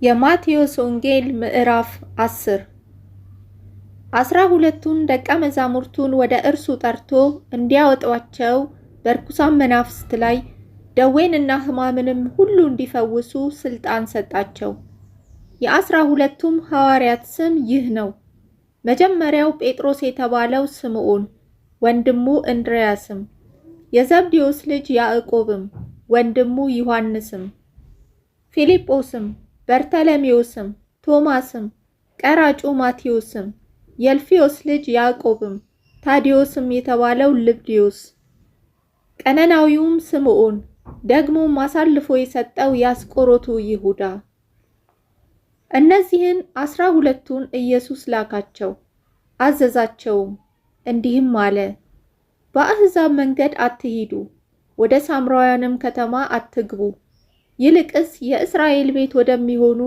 የማቴዎስ ወንጌል ምዕራፍ 10 12ቱን ደቀ መዛሙርቱን ወደ እርሱ ጠርቶ እንዲያወጧቸው በርኩሳን መናፍስት ላይ ደዌንና ሕማምንም ሁሉ እንዲፈውሱ ሥልጣን ሰጣቸው። የ12ቱም ሐዋርያት ስም ይህ ነው። መጀመሪያው ጴጥሮስ የተባለው ስምዖን፣ ወንድሙ እንድርያስም፣ የዘብዴዎስ ልጅ ያዕቆብም፣ ወንድሙ ዮሐንስም፣ ፊልጶስም፣ በርተሎሜዎስም፣ ቶማስም፣ ቀራጩ ማቴዎስም፣ የእልፍዮስ ልጅ ያዕቆብም፣ ታዴዎስም የተባለው ልብድዮስ፣ ቀነናዊውም ስምዖን፣ ደግሞም አሳልፎ የሰጠው የአስቆሮቱ ይሁዳ። እነዚህን 12ቱን ኢየሱስ ላካቸው፣ አዘዛቸውም፣ እንዲህም አለ፦ በአሕዛብ መንገድ አትሂዱ፣ ወደ ሳምራውያንም ከተማ አትግቡ። ይልቅስ የእስራኤል ቤት ወደሚሆኑ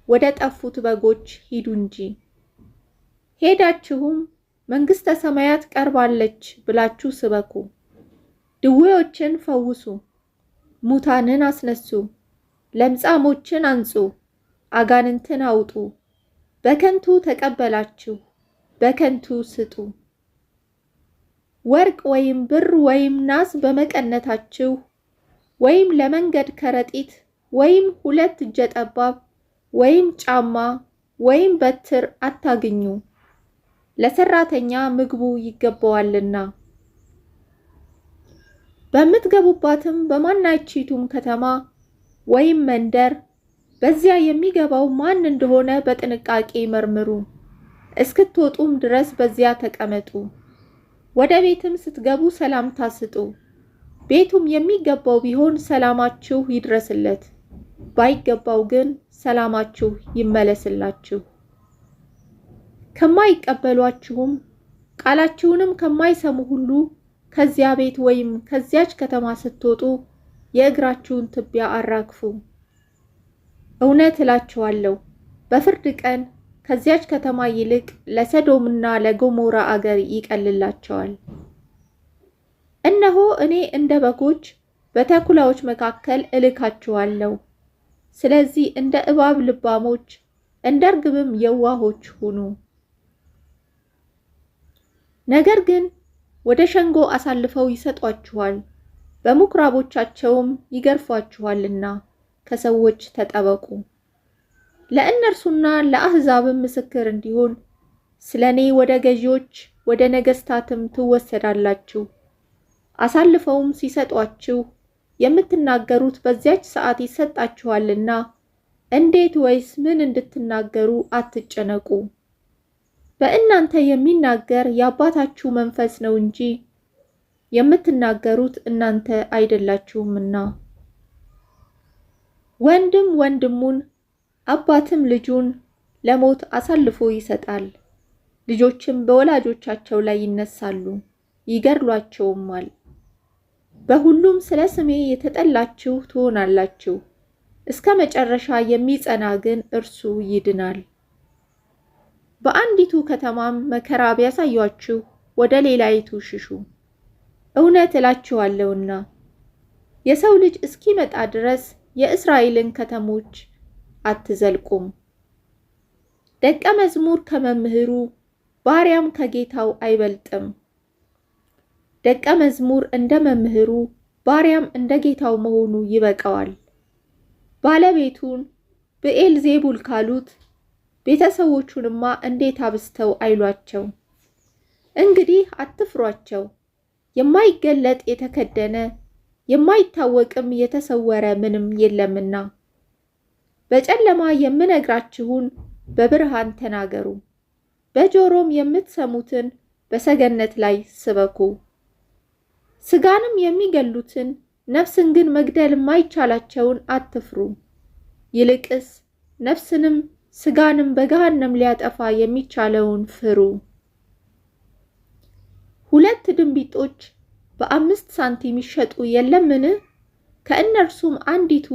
ወደ ጠፉት በጎች ሂዱ እንጂ። ሄዳችሁም መንግሥተ ሰማያት ቀርባለች ብላችሁ ስበኩ። ድዌዎችን ፈውሱ፣ ሙታንን አስነሱ፣ ለምጻሞችን አንጹ፣ አጋንንትን አውጡ። በከንቱ ተቀበላችሁ፣ በከንቱ ስጡ። ወርቅ ወይም ብር ወይም ናስ በመቀነታችሁ ወይም ለመንገድ ከረጢት ወይም 2 እጀ ጠባብ ወይም ጫማ ወይም በትር አታግኙ፣ ለሰራተኛ ምግቡ ይገባዋልና። በምትገቡባትም በማናችይቱም ከተማ ወይም መንደር በዚያ የሚገባው ማን እንደሆነ በጥንቃቄ መርምሩ። እስክትወጡም ድረስ በዚያ ተቀመጡ። ወደ ቤትም ስትገቡ ሰላምታ ስጡ። ቤቱም የሚገባው ቢሆን ሰላማችሁ ይድረስለት፣ ባይገባው ግን ሰላማችሁ ይመለስላችሁ። ከማይቀበሏችሁም ቃላችሁንም ከማይሰሙ ሁሉ ከዚያ ቤት ወይም ከዚያች ከተማ ስትወጡ የእግራችሁን ትቢያ አራግፉ። እውነት እላችኋለሁ፣ በፍርድ ቀን ከዚያች ከተማ ይልቅ ለሰዶምና ለገሞራ አገር ይቀልላቸዋል። እነሆ እኔ እንደ በጎች በተኩላዎች መካከል እልካችኋለሁ። ስለዚህ እንደ እባብ ልባሞች፣ እንደ ርግብም የዋሆች ሁኑ። ነገር ግን ወደ ሸንጎ አሳልፈው ይሰጧችኋል፣ በምኩራቦቻቸውም ይገርፏችኋልና ከሰዎች ተጠበቁ። ለእነርሱና ለአሕዛብም ምስክር እንዲሆን ስለ እኔ ወደ ገዢዎች ወደ ነገሥታትም ትወሰዳላችሁ። አሳልፈውም ሲሰጧችሁ የምትናገሩት በዚያች ሰዓት ይሰጣችኋልና እንዴት ወይስ ምን እንድትናገሩ አትጨነቁ። በእናንተ የሚናገር የአባታችሁ መንፈስ ነው እንጂ የምትናገሩት እናንተ አይደላችሁምና። ወንድም ወንድሙን አባትም ልጁን ለሞት አሳልፎ ይሰጣል። ልጆችም በወላጆቻቸው ላይ ይነሳሉ፣ ይገድሏቸውማል። በሁሉም ስለ ስሜ የተጠላችሁ ትሆናላችሁ። እስከ መጨረሻ የሚጸና ግን እርሱ ይድናል። በአንዲቱ ከተማም መከራ ቢያሳያችሁ ወደ ሌላይቱ ሽሹ። እውነት እላችኋለሁና የሰው ልጅ እስኪመጣ ድረስ የእስራኤልን ከተሞች አትዘልቁም። ደቀ መዝሙር ከመምህሩ ባሪያም ከጌታው አይበልጥም። ደቀ መዝሙር እንደ መምህሩ ባሪያም እንደ ጌታው መሆኑ ይበቃዋል። ባለቤቱን ብዔልዜቡል ካሉት ቤተሰቦቹንማ እንዴት አብስተው አይሏቸው? እንግዲህ አትፍሯቸው። የማይገለጥ የተከደነ የማይታወቅም የተሰወረ ምንም የለምና። በጨለማ የምነግራችሁን በብርሃን ተናገሩ፣ በጆሮም የምትሰሙትን በሰገነት ላይ ስበኩ። ሥጋንም የሚገሉትን ነፍስን ግን መግደል የማይቻላቸውን አትፍሩ። ይልቅስ ነፍስንም ሥጋንም በገሃነም ሊያጠፋ የሚቻለውን ፍሩ። 2 ድንቢጦች በ5 ሳንቲም ይሸጡ የለምን? ከእነርሱም አንዲቱ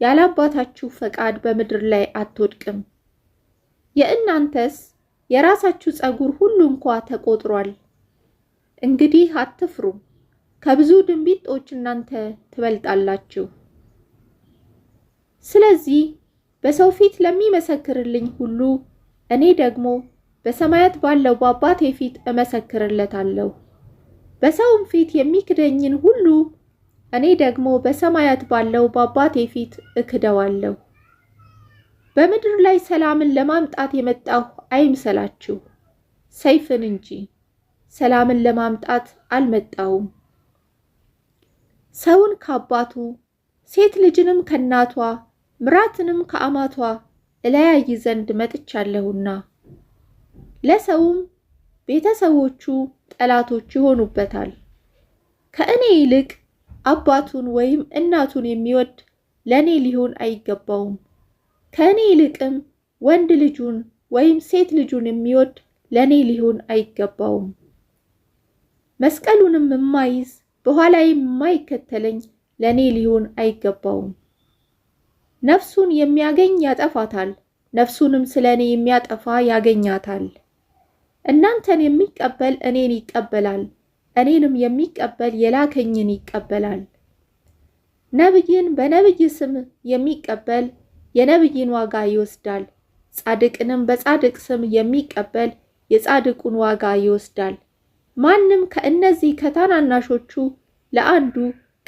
ያለ አባታችሁ ፈቃድ በምድር ላይ አትወድቅም። የእናንተስ የራሳችሁ ፀጉር ሁሉ እንኳ ተቆጥሯል። እንግዲህ አትፍሩ፣ ከብዙ ድንቢጦች እናንተ ትበልጣላችሁ። ስለዚህ በሰው ፊት ለሚመሰክርልኝ ሁሉ እኔ ደግሞ በሰማያት ባለው በአባቴ ፊት እመሰክርለታለሁ። በሰውም ፊት የሚክደኝን ሁሉ እኔ ደግሞ በሰማያት ባለው በአባቴ ፊት እክደዋለሁ። በምድር ላይ ሰላምን ለማምጣት የመጣሁ አይምሰላችሁ፣ ሰይፍን እንጂ ሰላምን ለማምጣት አልመጣሁም። ሰውን ከአባቱ ሴት ልጅንም ከእናቷ ምራትንም ከአማቷ እለያይ ዘንድ መጥቻለሁና ለሰውም ቤተሰቦቹ ጠላቶች ይሆኑበታል። ከእኔ ይልቅ አባቱን ወይም እናቱን የሚወድ ለእኔ ሊሆን አይገባውም። ከእኔ ይልቅም ወንድ ልጁን ወይም ሴት ልጁን የሚወድ ለእኔ ሊሆን አይገባውም። መስቀሉንም የማይዝ በኋላዬም የማይከተለኝ ለእኔ ሊሆን አይገባውም። ነፍሱን የሚያገኝ ያጠፋታል፣ ነፍሱንም ስለ እኔ የሚያጠፋ ያገኛታል። እናንተን የሚቀበል እኔን ይቀበላል፣ እኔንም የሚቀበል የላከኝን ይቀበላል። ነቢይን በነቢይ ስም የሚቀበል የነቢይን ዋጋ ይወስዳል። ጻድቅንም በጻድቅ ስም የሚቀበል የጻድቁን ዋጋ ይወስዳል። ማንም ከእነዚህ ከታናናሾቹ ለአንዱ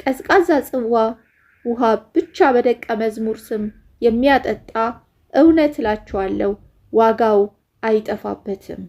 ቀዝቃዛ ጽዋ ውሃ ብቻ በደቀ መዝሙር ስም የሚያጠጣ እውነት እላችኋለሁ ዋጋው አይጠፋበትም።